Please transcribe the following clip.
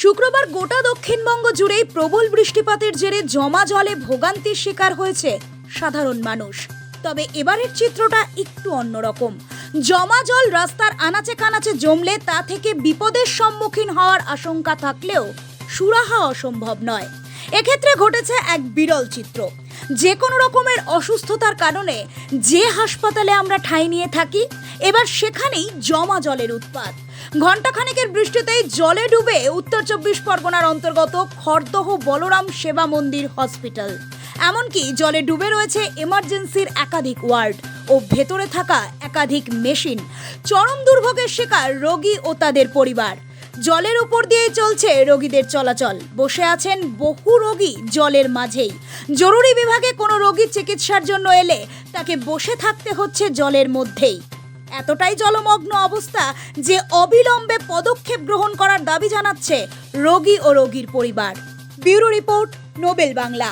শুক্রবার গোটা দক্ষিণবঙ্গ জুড়েই প্রবল বৃষ্টিপাতের জেরে জমা জলে ভোগান্তির শিকার হয়েছে সাধারণ মানুষ। তবে এবারের চিত্রটা একটু অন্যরকম। জমা জল রাস্তার আনাচে কানাচে জমলে তা থেকে বিপদের সম্মুখীন হওয়ার আশঙ্কা থাকলেও সুরাহা অসম্ভব নয়। এক্ষেত্রে ঘটেছে এক বিরল চিত্র। যে কোনো রকমের অসুস্থতার কারণে যে হাসপাতালে আমরা ঠাঁই নিয়ে থাকি, এবার সেখানেই জমা জলের উৎপাত। ঘণ্টাখানেকের বৃষ্টিতেই জলে ডুবে উত্তর ২৪ পরগনার অন্তর্গত খড়দহ বলরাম সেবা মন্দির হসপিটাল। এমনকি জলে ডুবে রয়েছে এমার্জেন্সির একাধিক ওয়ার্ড ও ভেতরে থাকা একাধিক মেশিন। চরম দুর্ভোগের শিকার রোগী ও তাদের পরিবার। জলের উপর দিয়েই চলছে রোগীদের চলাচল। বসে আছেন বহু রোগী জলের মাঝেই। জরুরি বিভাগে কোনো রোগী চিকিৎসার জন্য এলে তাকে বসে থাকতে হচ্ছে জলের মধ্যেই। এতটাই জলমগ্ন অবস্থা যে অবিলম্বে পদক্ষেপ গ্রহণ করার দাবি জানাচ্ছে রোগী ও রোগীর পরিবার। Bureau report, Nobel Bangla.